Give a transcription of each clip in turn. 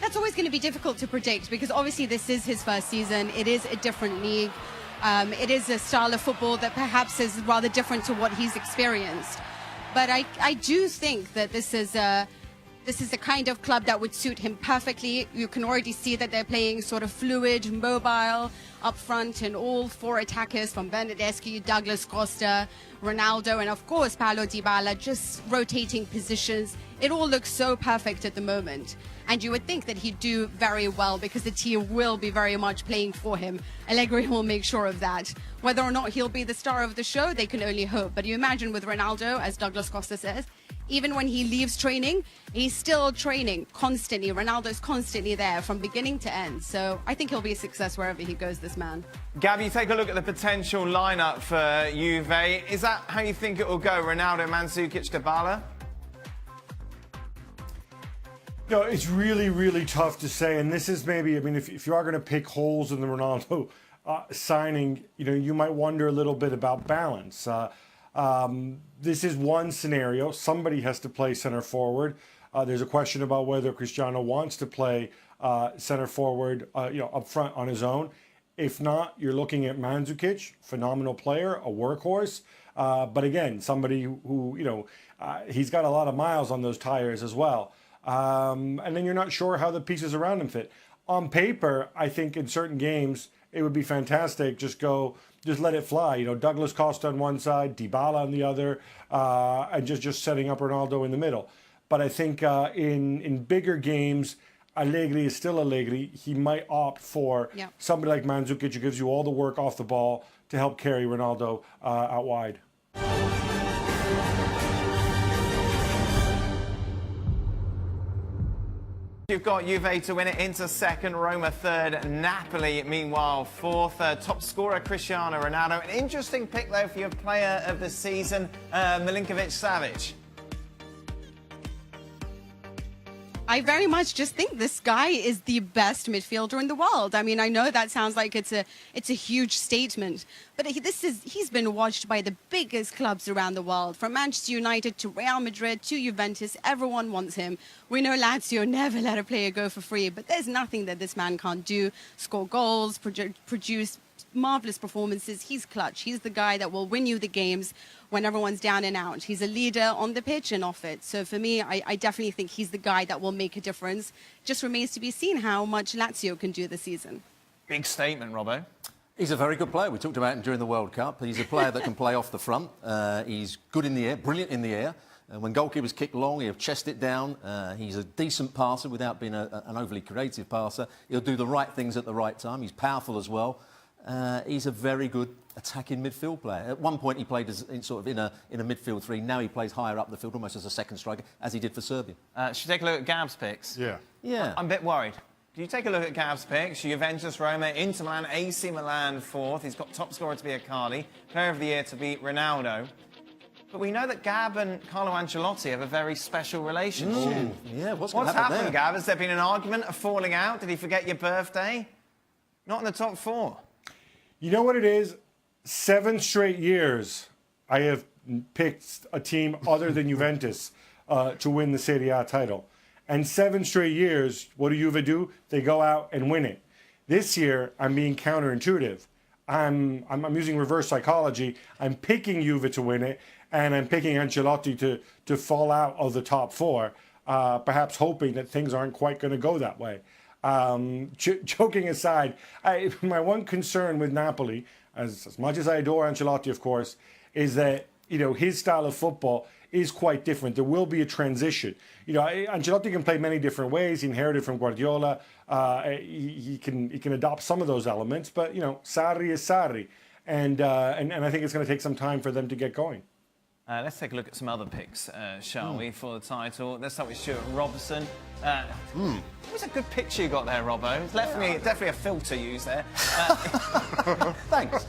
That's always going to be difficult to predict because obviously this is his first season. It is a different league. It is a style of football that perhaps is rather different to what he's experienced. But I do think that this is the kind of club that would suit him perfectly. You can already see that they're playing sort of fluid, mobile up front, and all four attackers from Bernardeschi, Douglas Costa, Ronaldo, and of course Paulo Dybala just rotating positions. It all looks so perfect at the moment. And you would think that he'd do very well because the team will be very much playing for him. Allegri will make sure of that. Whether or not he'll be the star of the show, they can only hope. But you imagine with Ronaldo, as Douglas Costa says, even when he leaves training, he's still training constantly. Ronaldo's constantly there from beginning to end. So I think he'll be a success wherever he goes, this man. Gabby, take a look at the potential lineup for Juve. Is that how you think it will go? Ronaldo, Mandzukic, Dybala? No, it's really, really tough to say. And this is maybe, I mean, if you are going to pick holes in the Ronaldo signing, you might wonder a little bit about balance. This is one scenario. Somebody has to play center forward. There's a question about whether Cristiano wants to play center forward, up front on his own. If not, you're looking at Mandzukic, phenomenal player, a workhorse. But again, somebody who he's got a lot of miles on those tires as well. And then you're not sure how the pieces around him fit. On paper, I think in certain games, it would be fantastic. Just let it fly. Douglas Costa on one side, Dybala on the other, and just setting up Ronaldo in the middle. But I think in bigger games, Allegri is still Allegri. He might opt for somebody like Mandzukic who gives you all the work off the ball to help carry Ronaldo out wide. You've got Juve to win it, Inter second, Roma third, Napoli meanwhile fourth. Top scorer Cristiano Ronaldo. An interesting pick though for your player of the season, Milinkovic-Savic. I very much just think this guy is the best midfielder in the world. I mean, I know that sounds like it's a huge statement, but he's been watched by the biggest clubs around the world, from Manchester United to Real Madrid to Juventus. Everyone wants him. We know Lazio never let a player go for free, but there's nothing that this man can't do. Score goals, produce marvelous performances. He's clutch. He's the guy that will win you the games when everyone's down and out. He's a leader on the pitch and off it. So for me, I definitely think he's the guy that will make a difference. Just remains to be seen how much Lazio can do this season. Big statement, Robbo. He's a very good player. We talked about him during the World Cup. He's a player that can play off the front. He's good in the air, brilliant in the air. When goalkeepers kick long, he'll chest it down. He's a decent passer without being an overly creative passer. He'll do the right things at the right time. He's powerful as well. He's a very good attacking midfield player. At one point, he played in a midfield three. Now he plays higher up the field, almost as a second striker, as he did for Serbia. Should we take a look at Gab's picks? Yeah. I'm a bit worried. Do you take a look at Gab's picks? Juventus, Roma, Inter Milan, AC Milan fourth. He's got top scorer to be Icardi, player of the year to be Ronaldo. But we know that Gab and Carlo Ancelotti have a very special relationship. Yeah, what's happened there? Gab? Has there been an argument, a falling out? Did he forget your birthday? Not in the top four. You know what it is? 7 straight years I have picked a team other than Juventus to win the Serie A title. And 7 straight years, what do Juve do? They go out and win it. This year, I'm being counterintuitive. I'm using reverse psychology. I'm picking Juve to win it, and I'm picking Ancelotti to fall out of the top 4, perhaps hoping that things aren't quite going to go that way. Joking aside, my one concern with Napoli, as much as I adore Ancelotti, of course, is that his style of football is quite different. There will be a transition. Ancelotti can play many different ways. He inherited from Guardiola. He can adopt some of those elements, but Sarri is Sarri, and I think it's going to take some time for them to get going. Let's take a look at some other picks, shall we, for the title. Let's start with Stuart Robson. It was a good picture you got there, Robbo. It's definitely a filter used there. Thanks.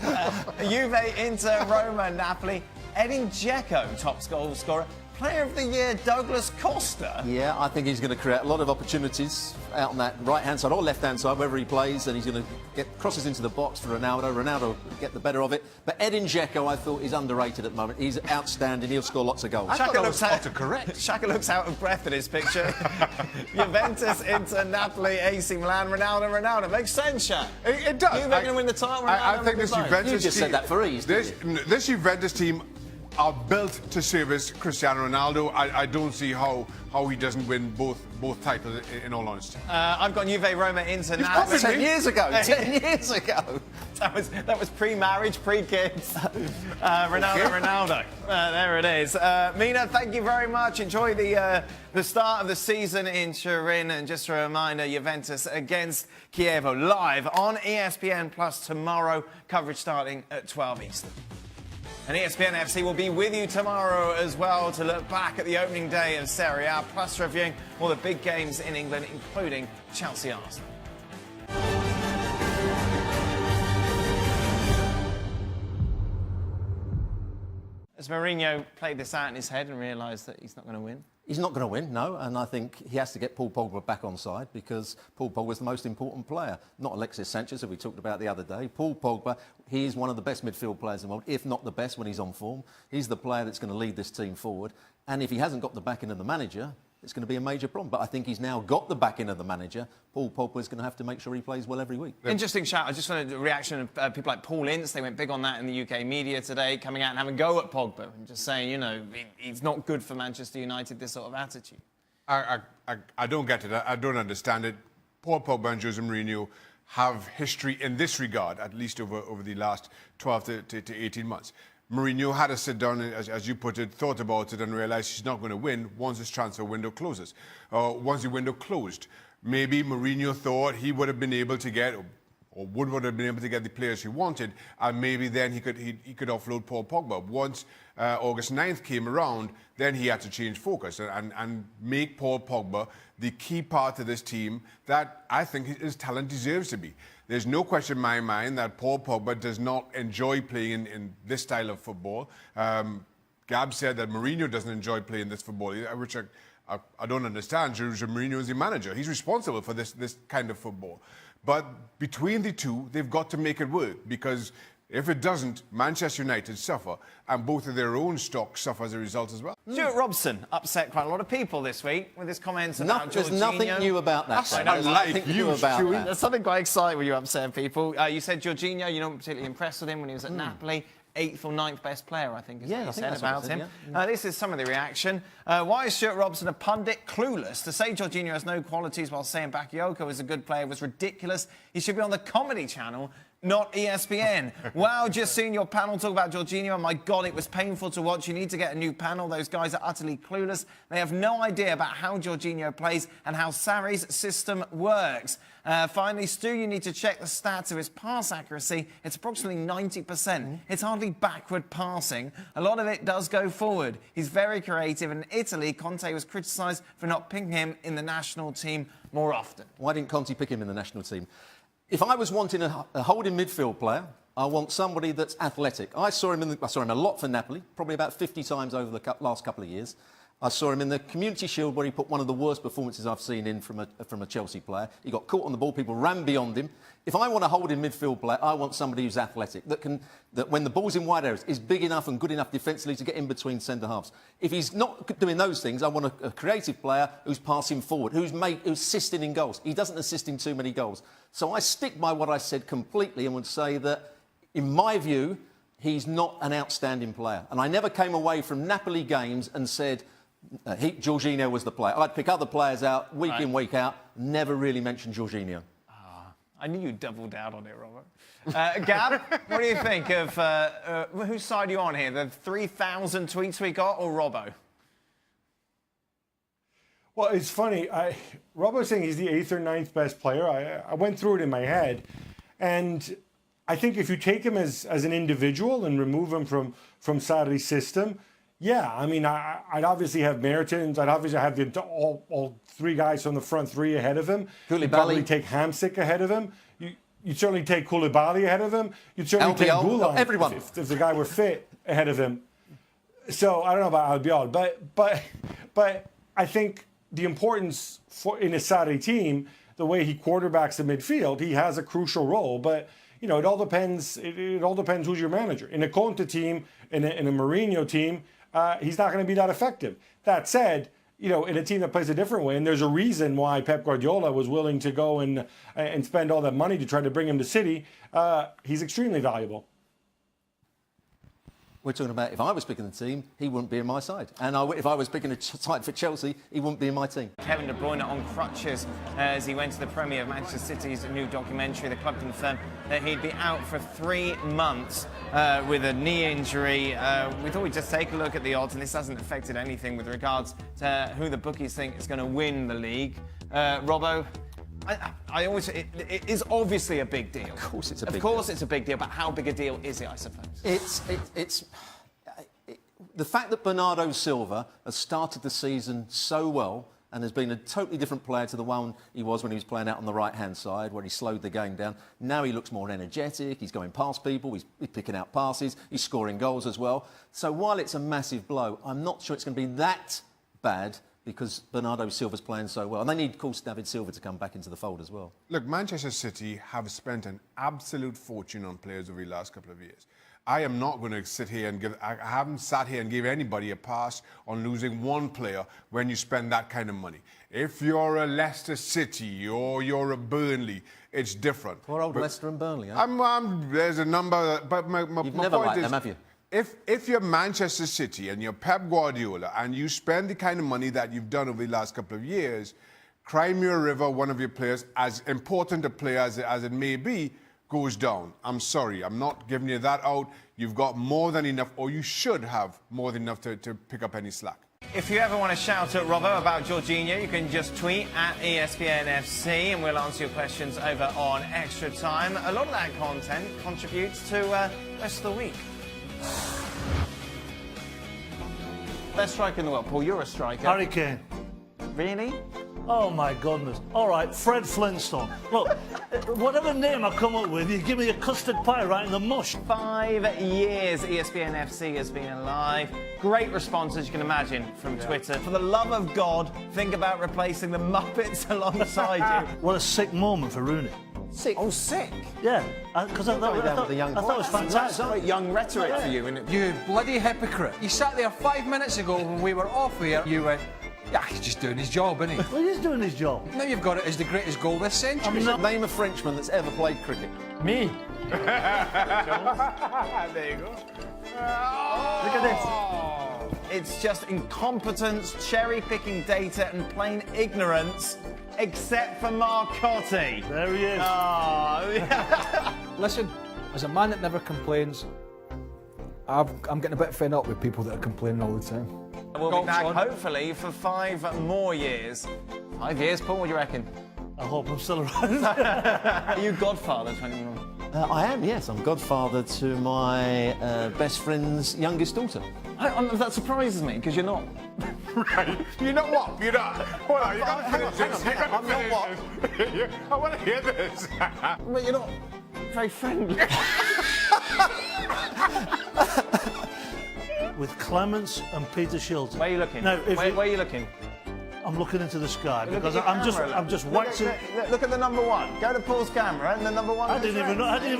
Juve, Inter, Roma, Napoli. Edin Dzeko, top goal scorer. Player of the Year Douglas Costa. Yeah, I think he's going to create a lot of opportunities out on that right-hand side or left-hand side, wherever he plays, and he's going to get crosses into the box for Ronaldo. Ronaldo will get the better of it. But Edin Dzeko, I thought, is underrated at the moment. He's outstanding. He'll score lots of goals. Shaka looks out of breath in his picture. Juventus, Inter, Napoli, AC Milan, Ronaldo. Makes sense, Shaq. It does. You're going to win the title. I think this Juventus You just said that for ease, This Juventus team are built to service Cristiano Ronaldo. I don't see how he doesn't win both titles, in all honesty. I've got Juve, Roma, Inter, Napoli. 10 years ago. 10 years ago. That was pre-marriage, pre-kids. Ronaldo. There it is. Mina, thank you very much. Enjoy the start of the season in Turin. And just a reminder, Juventus against Chievo live on ESPN Plus tomorrow. Coverage starting at 12 Eastern. And ESPN FC will be with you tomorrow as well to look back at the opening day of Serie A, plus reviewing all the big games in England, including Chelsea-Arsenal. Has Mourinho played this out in his head and realised that he's not going to win? He's not going to win, no, and I think he has to get Paul Pogba back on side because Paul Pogba is the most important player, not Alexis Sanchez, as we talked about the other day. Paul Pogba, he is one of the best midfield players in the world, if not the best when he's on form. He's the player that's going to lead this team forward, and if he hasn't got the backing of the manager, it's going to be a major problem. But I think he's now got the backing of the manager. Paul Pogba is going to have to make sure he plays well every week. Interesting shout. I just wanted a reaction of people like Paul Ince. They went big on that in the UK media today, coming out and having a go at Pogba and just saying, you know, he's not good for Manchester United, this sort of attitude. I don't get it. I don't understand it. Paul Pogba and Jose Mourinho have history in this regard, at least over the last 12 to 18 months. Mourinho had to sit down, as you put it, thought about it and realised he's not going to win once his transfer window closes. Once the window closed, maybe Mourinho thought he would have been able to get, or would have been able to get the players he wanted, and maybe then he could offload Paul Pogba. Once August 9th came around, then he had to change focus and make Paul Pogba the key part of this team that I think his talent deserves to be. There's no question in my mind that Paul Pogba does not enjoy playing in this style of football. Gab said that Mourinho doesn't enjoy playing this football, which I don't understand. Jose Mourinho is the manager. He's responsible for this kind of football. But between the two, they've got to make it work, because if it doesn't, Manchester United suffer, and both of their own stock suffer as a result as well. Stuart Robson upset quite a lot of people this week with his comments about Jorginho. There's nothing new about that. There's nothing new about that. There's something quite exciting when you upset people. You said Jorginho, you're not particularly impressed with him when he was at Napoli. 8th or 9th best player, I think, is what you said about him. This is some of the reaction. Why is Stuart Robson a pundit? Clueless. To say Jorginho has no qualities while saying Bakayoko is a good player was ridiculous. He should be on the Comedy Channel, not ESPN. Wow, just seeing your panel talk about Jorginho, my God, it was painful to watch. You need to get a new panel. Those guys are utterly clueless. They have no idea about how Jorginho plays and how Sarri's system works. Finally, Stu, you need to check the stats of his pass accuracy. It's approximately 90%. It's hardly backward passing. A lot of it does go forward. He's very creative. And in Italy, Conte was criticised for not picking him in the national team more often. Why didn't Conte pick him in the national team? If I was wanting a holding midfield player, I want somebody that's athletic. I saw him a lot for Napoli, probably about 50 times over the last couple of years. I saw him in the Community Shield where he put one of the worst performances I've seen in from a Chelsea player. He got caught on the ball, people ran beyond him. If I want a holding midfield player, I want somebody who's athletic, that when the ball's in wide areas, is big enough and good enough defensively to get in between centre halves. If he's not doing those things, I want a creative player who's passing forward, who's assisting in goals. He doesn't assist in too many goals. So I stick by what I said completely and would say that, in my view, he's not an outstanding player. And I never came away from Napoli games and said, Jorginho was the player. I'd pick other players out week in, week out, never really mention Jorginho. I knew you'd doubled down on it, Robert. Gab, what do you think of... whose side are you on here? The 3,000 tweets we got or Robbo? Well, it's funny. Robbo's saying he's the 8th or 9th best player. I went through it in my head. And I think if you take him as an individual and remove him from Sarri's system... Yeah, I mean, I'd obviously have Mertens. I'd obviously have all three guys from the front three ahead of him. You'd probably take Hamsik ahead of him. You'd certainly take Koulibaly ahead of him. You'd certainly take Goulam everyone. if the guy were fit ahead of him. So I don't know about Albiol, but I think the importance in a Sarri team, the way he quarterbacks the midfield, he has a crucial role. But it all depends. It all depends who's your manager. In a Conte team, in a Mourinho team, he's not going to be that effective. That said, in a team that plays a different way, and there's a reason why Pep Guardiola was willing to go and spend all that money to try to bring him to City. He's extremely valuable. We're talking about if I was picking the team, he wouldn't be in my side. And if I was picking a side for Chelsea, he wouldn't be in my team. Kevin De Bruyne on crutches as he went to the premiere of Manchester City's new documentary. The club confirmed that he'd be out for 3 months with a knee injury. We thought we'd just take a look at the odds, and this hasn't affected anything with regards to who the bookies think is going to win the league. Robbo, I always it is obviously a big deal. Of course it's a big deal. Of course it's a big deal, but how big a deal is it, I suppose? It's the fact that Bernardo Silva has started the season so well and has been a totally different player to the one he was when he was playing out on the right-hand side, where he slowed the game down. Now he looks more energetic, he's going past people, he's picking out passes, he's scoring goals as well. So while it's a massive blow, I'm not sure it's going to be that bad because Bernardo Silva's playing so well. And they need, of course, David Silva to come back into the fold as well. Look, Manchester City have spent an absolute fortune on players over the last couple of years. I am not going to sit here and I haven't sat here and give anybody a pass on losing one player when you spend that kind of money. If you're a Leicester City or you're a Burnley, it's different. Poor old Leicester and Burnley, huh? There's a number, but my You've never liked them, have you? If you're Manchester City and you're Pep Guardiola and you spend the kind of money that you've done over the last couple of years, Crimea River, one of your players, as important a player as it may be, goes down. I'm sorry, I'm not giving you that out. You've got more than enough, or you should have more than enough to pick up any slack. If you ever want to shout at Robbo about Jorginho, you can just tweet at ESPN FC and we'll answer your questions over on Extra Time. A lot of that content contributes to Rest of the Week. Best striker in the world. Paul, you're a striker. Harry Kane. Really? Oh my goodness. All right, Fred Flintstone. Look, whatever name I come up with, you give me a custard pie right in the mush. 5 years ESPN FC has been alive. Great response, as you can imagine, from Twitter. For the love of God, think about replacing the Muppets alongside you. What a sick moment for Rooney. Sick. Oh, sick. Yeah, because I thought it was fantastic. That's quite young rhetoric for you, isn't it? You bloody hypocrite. You sat there 5 minutes ago when we were off here, you went, yeah, he's just doing his job, isn't he? Well, he is doing his job. Now you've got it as the greatest goal this century. Name a Frenchman that's ever played cricket. Me. There you go. Look at this. It's just incompetence, cherry-picking data and plain ignorance, except for Marcotti. There he is. Oh, yeah. Listen, as a man that never complains, I'm getting a bit fed up with people that are complaining all the time. We'll be back, hopefully, for 5 more years. 5 years, Paul, what do you reckon? I hope I'm still around. Are you godfather to anyone? I am, yes. I'm godfather to my best friend's youngest daughter. That surprises me, because you're not. Right. You're not what? You're not. Hold on, you got to finish this. You got to I'm not finish this. I want to hear this. But you're not very friendly. With Clements and Peter Shilton. Where are you looking? Now, where are you looking? I'm looking into the sky Look because at your camera, I'm just watching. Look at the number 1. Go to Paul's camera and the number 1. I didn't even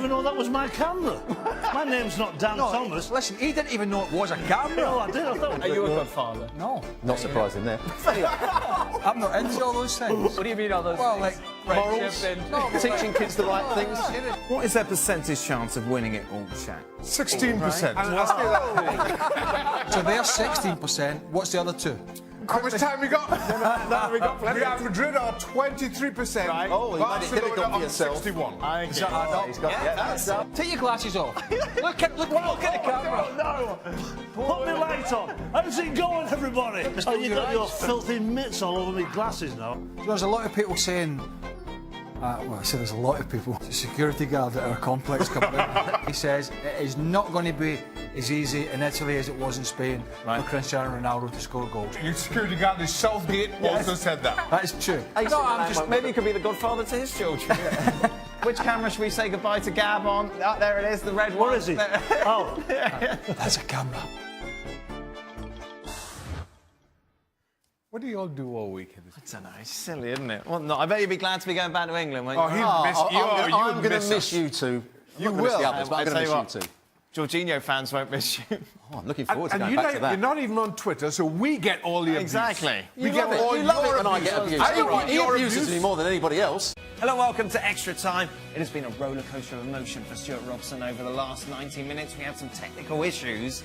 know that was my camera. My name's not Dan Thomas. Listen, he didn't even know it was a camera. No, I did. I thought. Are you a godfather? No. Not surprising there. I'm not into all those things. What do you mean all those Well, things? like Morals, teaching kids the right things. What is their percentage chance of winning it all, Shaq? 16%. So they're 16%. What's the other 2? How much time we got? No, we got plenty. Real Madrid are 23%. Right. Oh, you made it difficult for Barcelona are yourself. 61. Is that add up? He's got, that's up. Take your glasses off. Look at the camera. No! Put the light on. How's it going, everybody? Oh, you got your filthy mitts all over me glasses now. There's a lot of people saying, well, I say there's a lot of people. The security guard at our complex company, he says it is not going to be as easy in Italy as it was in Spain for Cristiano Ronaldo to score goals. Your security guard in Southgate also said that. That is true. No, I'm just. Maybe you could be the godfather to his children. Which camera should we say goodbye to Gab on? Oh, there it is, the red one. Where is he? Oh. That's a camera. What do you all do all weekend? I don't know. It's silly, isn't it? Well, no, I bet you'd be glad to be going back to England, won't you? Oh, he'll miss you. I'm going to miss you two. You I'm gonna will. miss the others, but I'm I going to tell miss you you two. Jorginho fans won't miss you. Oh, I'm looking forward to And going you're back to that. you're not even on Twitter, so we get all the abuse. Exactly. We You get love it. all You love it your when I get abused. I don't want He your abuses abuse. me more than anybody else. Hello, welcome to Extra Time. It has been a roller coaster of emotion for Stuart Robson over the last 90 minutes. We had some technical issues,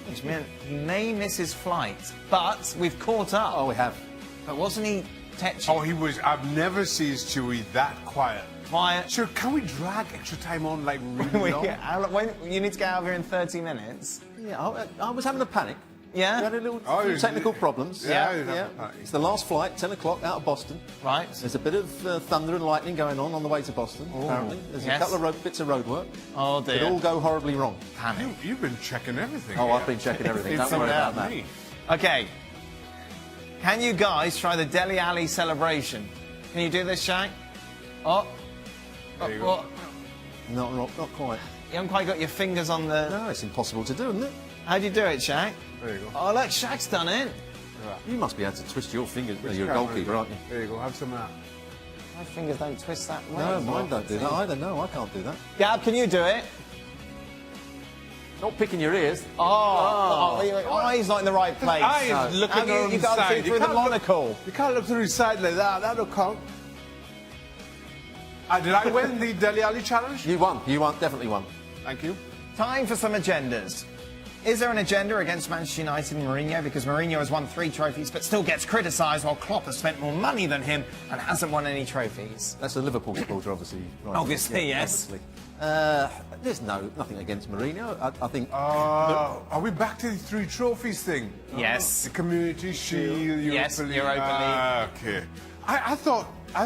which meant he may miss his flight. But we've caught up. Oh, we have. But wasn't he tetchy? Oh, he was. I've never seen Stewie that quiet. Quiet. Sure, can we drag extra time on like really long? When you need to get out of here in 30 minutes. Yeah, I was having a panic. Yeah? We had a little Oh, few you- technical problems. Yeah, you have a panic. It's the last flight, 10 o'clock, out of Boston. Right. There's a bit of thunder and lightning going on the way to Boston, apparently. There's Yes. a couple of bits of road work. Oh, Could dear. all go horribly wrong. Panic. You've been checking everything. Oh, yeah. I've been checking everything. It's Don't worry sorted about out, that. Me. Okay. Can you guys try the Dele Alli celebration? Can you do this, Shaq? Oh. There you go. What? Not quite. You haven't quite got your fingers on the... No, it's impossible to do, isn't it? How'd you do it, Shaq? There you go. Oh, look, Shaq's done it. You must be able to twist your fingers. You're a camera goalkeeper, is it? aren't you? There you go. Have some of that. My fingers don't twist that way. No, mine don't do that either. No, I can't do that. Gab, can you do it? Not picking your ears. Oh, your eye's not in the right place. Eye is looking Have you on the can't side. see through the can't look- monocle. You can't look through the side like that. That'll count. Did I win the Dele Alli challenge? You won, definitely won. Thank you. Time for some agendas. Is there an agenda against Manchester United and Mourinho? Because Mourinho has won 3 trophies but still gets criticised, while Klopp has spent more money than him and hasn't won any trophies. That's a Liverpool supporter, obviously. Right? Obviously, yes. Obviously. There's nothing against Mourinho. I think... Are we back to the 3 trophies thing? Yes. The Community Shield, Europa Yes, League. Europa League. Okay. I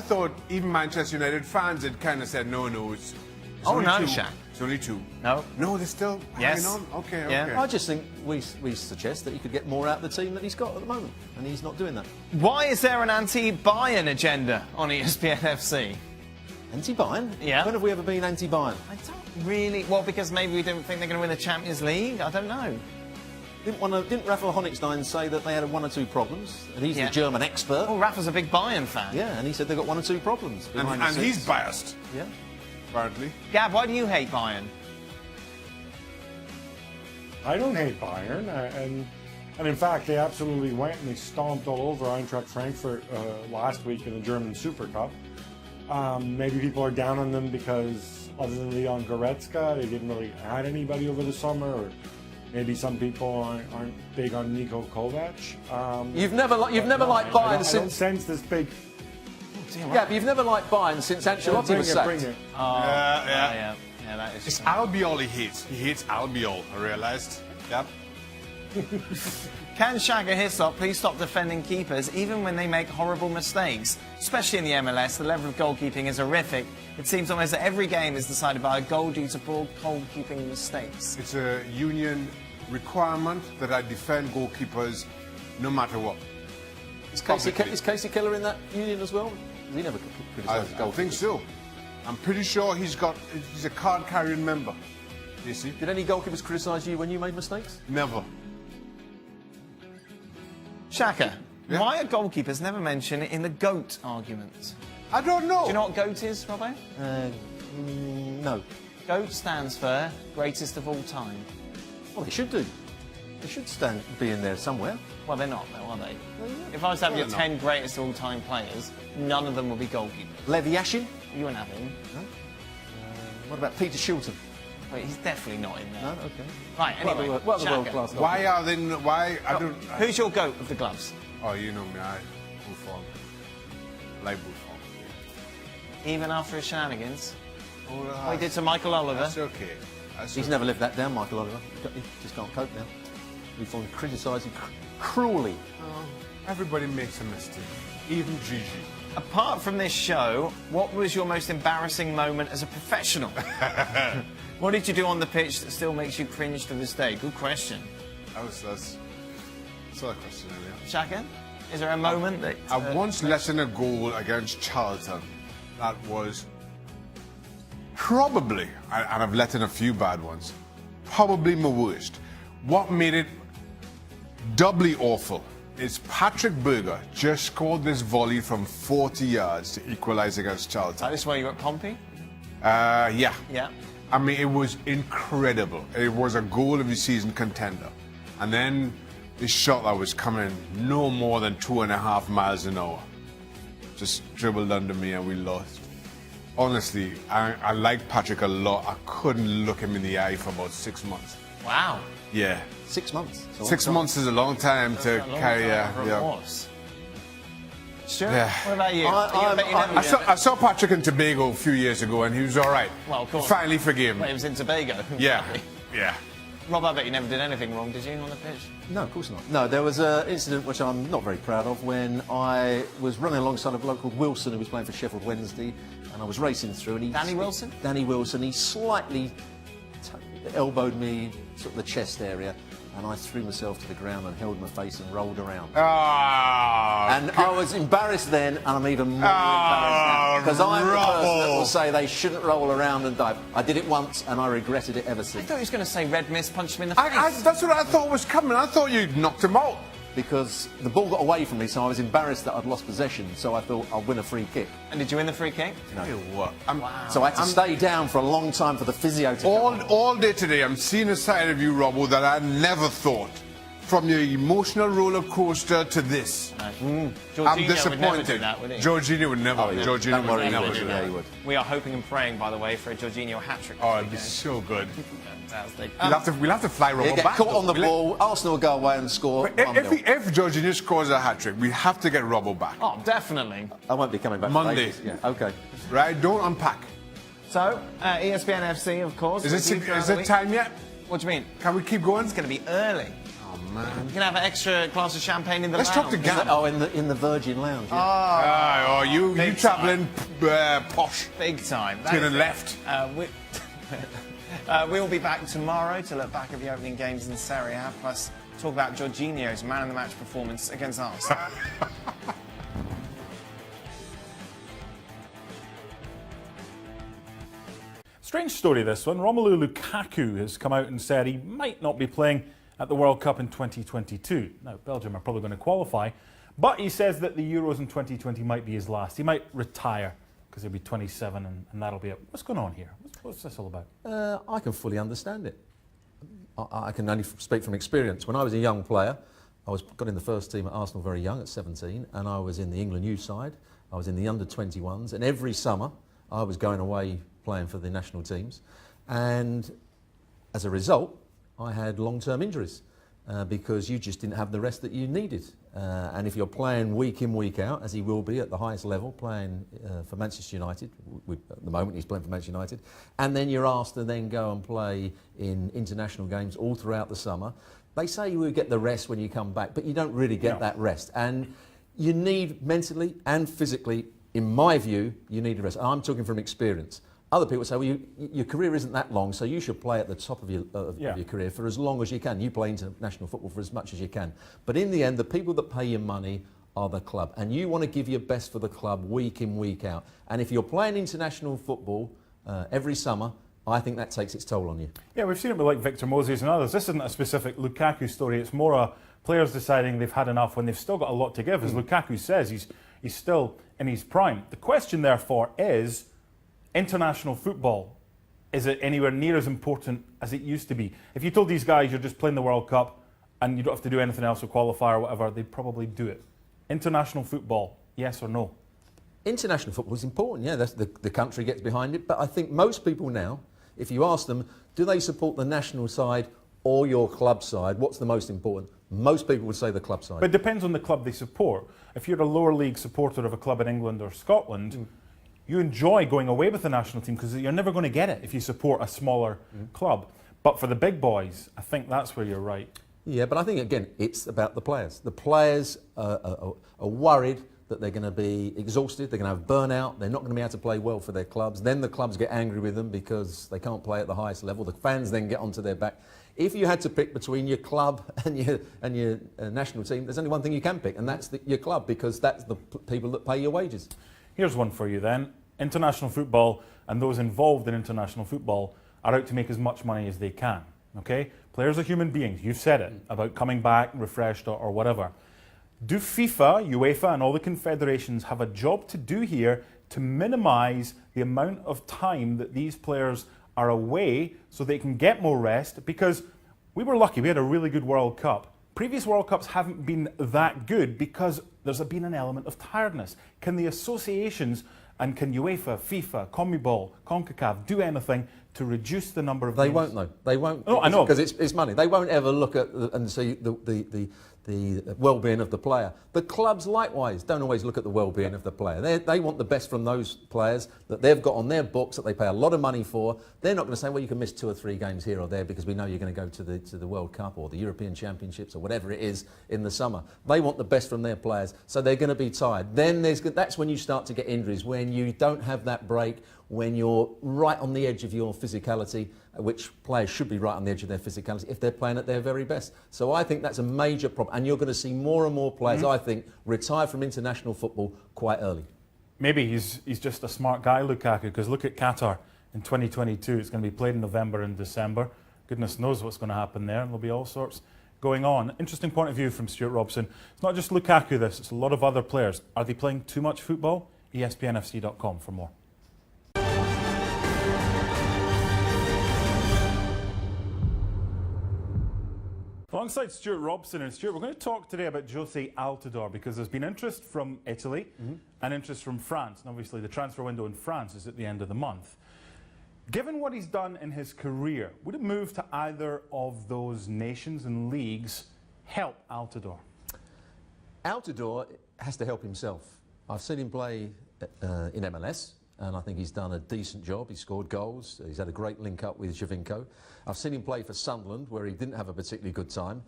thought even Manchester United fans had kind of said no, it's Oh, only no, 2. Shaq. It's only 2. No. No, they're still Yes. hanging on. Okay, Yeah. okay. I just think we suggest that he could get more out of the team that he's got at the moment, and he's not doing that. Why is there an anti-Bayern agenda on ESPN FC? Anti-Bayern? Yeah. When have we ever been anti-Bayern? I don't really... Well, because maybe we don't think they're going to win the Champions League? I don't know. Didn't Rafael Honigstein say that they had 1 or 2 problems? And he's Yeah. the German expert. Oh, Rafa's a big Bayern fan. Yeah, and he said they've got 1 or 2 problems. behind the And scenes. he's biased, Yeah. apparently. Gab, why do you hate Bayern? I don't hate Bayern, and in fact, they absolutely went and they stomped all over Eintracht Frankfurt last week in the German Super Cup. Maybe people are down on them because other than Leon Goretzka, they didn't really add anybody over the summer, or maybe some people aren't big on Niko Kovac. You've never liked Bayern I don't since... sense this big. Yeah, but you've never liked Bayern since Ancelotti Bring was it, sacked. bring it. Yeah, that is It's true. Albiol he hates. He hates Albiol, I realised. Yep. Can Shaka Hislop please stop defending keepers even when they make horrible mistakes? Especially in the MLS, the level of goalkeeping is horrific. It seems almost that every game is decided by a goal due to poor goalkeeping mistakes. It's a union requirement that I defend goalkeepers no matter what. Is Casey Keller in that union as well? Has he never criticised I think so. I'm pretty sure he's a card-carrying member. You see? Did any goalkeepers criticise you when you made mistakes? Never. Shaka, Yeah? why are goalkeepers never mentioned in the GOAT argument? I don't know. Do you know what GOAT is, Robbo? No. GOAT stands for greatest of all time. Well, they should do. They should be in there somewhere. Well, they're not, though, are they? If I was to have your they're 10 greatest of all time players, none of them will be goalkeepers. Levi Yashin? You wouldn't have him. What about Peter Shilton? Wait, he's definitely not in there. No? Okay. Right, anyway, What are the Shaka, world-class Why are they? Why I don't? who's your GOAT of the gloves? Oh, you know me. I Buffon. Like Buffon. Even after his shenanigans? Oh, What he did to Michael Oliver? That's okay. That's He's okay. never lived that down, Michael Oliver. He just can't cope now. We've criticised him cruelly. Everybody makes a mistake. Even Gigi. Apart from this show, what was your most embarrassing moment as a professional? What did you do on the pitch that still makes you cringe to this day? Good question. That's a question earlier. Shaka, is there a moment that... I once let in a goal against Charlton. That was probably, and I've let in a few bad ones, probably my worst. What made it doubly awful is Patrick Berger just scored this volley from 40 yards to equalise against Charlton. This is where you were at Pompey? Yeah. Yeah. I mean, it was incredible. It was a goal of the season contender. And then this shot that was coming no more than 2.5 miles an hour just dribbled under me and we lost. Honestly, I like Patrick a lot. I couldn't look him in the eye for about 6 months. Wow. Yeah. 6 months. 6 months is a long time to carry. Sure. Yeah. What about you? I bet you never I saw Patrick in Tobago a few years ago and he was all right. Well, of course. Finally forgave Well, me. he was in Tobago. Yeah. Yeah. Rob, I bet you never did anything wrong, did you, on the pitch? No, of course not. No, there was an incident which I'm not very proud of when I was running alongside a bloke called Wilson who was playing for Sheffield Wednesday, and I was racing through and he... Danny Wilson? Danny Wilson. He slightly elbowed me sort of the chest area, and I threw myself to the ground and held my face and rolled around. And I was embarrassed then, and I'm even more embarrassed now. Because I'm the person that will say they shouldn't roll around and dive. I did it once, and I regretted it ever I since. thought he was going to say Red Mist punched him in the face. That's what I thought was coming. I thought you'd knocked him out. Because the ball got away from me, so I was embarrassed that I'd lost possession, so I thought I'll win a free kick. And did you win the free kick? Tell you what. So I had to stay down for a long time for the physio to come. All day today, I'm seeing a side of you, Robbo, that I never thought. From your emotional roller coaster to this. I'm disappointed. Would never do that, would he? Jorginho would never. Jorginho would never do Yeah, that. he would. We are hoping and praying, by the way, for a Jorginho hat-trick. Oh, it'd be so good. Fantastic. We'll have to fly Robbo He'll get back. caught on the ball, Arsenal will go away and score 1-0. If Jorginho scores a hat-trick, we have to get Robbo back. Oh, definitely. I won't be coming back. Monday. For ages. Yeah, okay. Right, don't unpack. So, ESPN FC, of course. Is it time yet? What do you mean? Can we keep going? It's going to be early. Oh, man. You can have an extra glass of champagne in the Let's lounge. talk to Gab. Oh, in the Virgin Lounge. Yeah. You Big travelling posh. Big time. To the left. We'll be back tomorrow to look back at the opening games in Serie A, plus talk about Jorginho's man-of-the-match performance against Arsenal. Strange story, this one. Romelu Lukaku has come out and said he might not be playing at the World Cup in 2022. Now, Belgium are probably going to qualify, but he says that the Euros in 2020 might be his last. He might retire because he'll be 27 and that'll be it. What's going on here? What's this all about? I can fully understand it. I can only speak from experience. When I was a young player, got in the first team at Arsenal very young, at 17, and I was in the England youth side. I was in the under-21s, and every summer I was going away playing for the national teams. And as a result, I had long-term injuries because you just didn't have the rest that you needed. And if you're playing week in, week out, as he will be at the highest level, playing for Manchester United, at the moment he's playing for Manchester United, and then you're asked to then go and play in international games all throughout the summer, they say you will get the rest when you come back, but you don't really get that rest. And you need mentally and physically, in my view, you need a rest. I'm talking from experience. Other people say, well, your career isn't that long, so you should play at the top of your career for as long as you can. You play international football for as much as you can. But in the end, the people that pay your money are the club. And you want to give your best for the club week in, week out. And if you're playing international football every summer, I think that takes its toll on you. Yeah, we've seen it with like Victor Moses and others. This isn't a specific Lukaku story. It's more a players deciding they've had enough when they've still got a lot to give. As Lukaku says, he's still in his prime. The question, therefore, is international football. Is it anywhere near as important as it used to be? If you told these guys you're just playing the World Cup and you don't have to do anything else to qualify or whatever, they'd probably do it. International football, yes or no? International football is important, yeah, that's the country gets behind it. But I think most people now, if you ask them, do they support the national side or your club side, what's the most important? Most people would say the club side. But it depends on the club they support. If you're a lower league supporter of a club in England or Scotland, you enjoy going away with the national team because you're never going to get it if you support a smaller club. But for the big boys, I think that's where you're right. Yeah, but I think, again, it's about the players. The players are worried that they're going to be exhausted, they're going to have burnout, they're not going to be able to play well for their clubs. Then the clubs get angry with them because they can't play at the highest level. The fans then get onto their back. If you had to pick between your club and your national team, there's only one thing you can pick, and that's your club, because that's the people that pay your wages. Here's one for you then. International football and those involved in international football are out to make as much money as they can, okay? Players are human beings. You've said it, about coming back, refreshed or whatever. Do FIFA, UEFA and all the confederations have a job to do here to minimise the amount of time that these players are away so they can get more rest? Because we were lucky, we had a really good World Cup. Previous World Cups haven't been that good because there's been an element of tiredness. Can the associations and can UEFA, FIFA, CONMEBOL, CONCACAF do anything to reduce the number of They games? won't, though. They won't. Oh, I know. Because it's money. They won't ever look at and see the well-being of the player. The clubs, likewise, don't always look at the well-being of the player. They want the best from those players that they've got on their books that they pay a lot of money for. They're not going to say, well, you can miss 2 or 3 games here or there because we know you're going to go to the World Cup or the European Championships or whatever it is in the summer. They want the best from their players, so they're going to be tired. Then that's when you start to get injuries, when you don't have that break, when you're right on the edge of your physicality, which players should be right on the edge of their physicality if they're playing at their very best. So I think that's a major problem. And you're going to see more and more players, I think, retire from international football quite early. Maybe he's just a smart guy, Lukaku, because look at Qatar in 2022. It's going to be played in November and December. Goodness knows what's going to happen there. There'll be all sorts going on. Interesting point of view from Stuart Robson. It's not just Lukaku, it's a lot of other players. Are they playing too much football? ESPNFC.com for more. Alongside Stuart Robson, and Stuart, we're going to talk today about Jose Altidore because there's been interest from Italy and interest from France. And obviously the transfer window in France is at the end of the month. Given what he's done in his career, would a move to either of those nations and leagues help Altidore? Altidore has to help himself. I've seen him play in MLS. And I think he's done a decent job. He's scored goals. He's had a great link-up with Giovinco. I've seen him play for Sunderland, where he didn't have a particularly good time.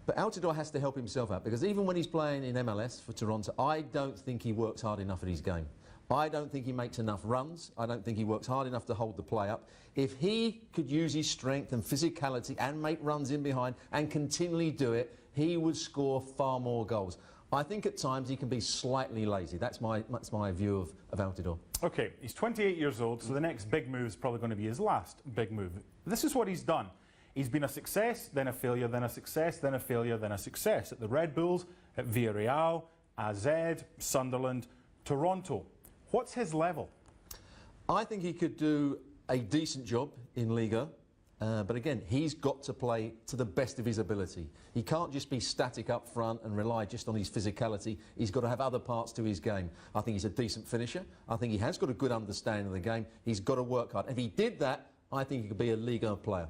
But Altidore has to help himself out, because even when he's playing in MLS for Toronto, I don't think he works hard enough at his game. I don't think he makes enough runs. I don't think he works hard enough to hold the play up. If he could use his strength and physicality and make runs in behind and continually do it, he would score far more goals. I think at times he can be slightly lazy. That's my view of Altidore. Okay, he's 28 years old, so the next big move is probably going to be his last big move. This is what he's done. He's been a success, then a failure, then a success, then a failure, then a success. At the Red Bulls, at Villarreal, AZ, Sunderland, Toronto. What's his level? I think he could do a decent job in Liga. But again, he's got to play to the best of his ability. He can't just be static up front and rely just on his physicality. He's got to have other parts to his game. I think he's a decent finisher. I think he has got a good understanding of the game. He's got to work hard. If he did that, I think he could be a Liga player.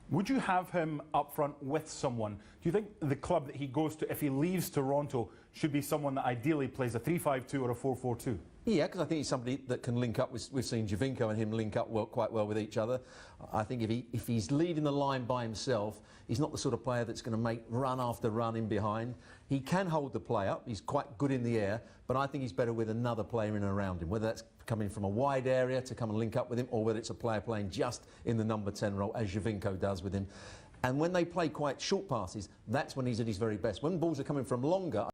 Would you have him up front with someone? Do you think the club that he goes to, if he leaves Toronto, should be someone that ideally plays a 3-5-2 or a 4-4-2? Yeah, because I think he's somebody that can link up. We've seen Giovinco and him link up quite well with each other. I think if he's leading the line by himself, he's not the sort of player that's going to make run after run in behind. He can hold the play up. He's quite good in the air, but I think he's better with another player in and around him, whether that's coming from a wide area to come and link up with him, or whether it's a player playing just in the number 10 role, as Giovinco does with him. And when they play quite short passes, that's when he's at his very best. When balls are coming from longer,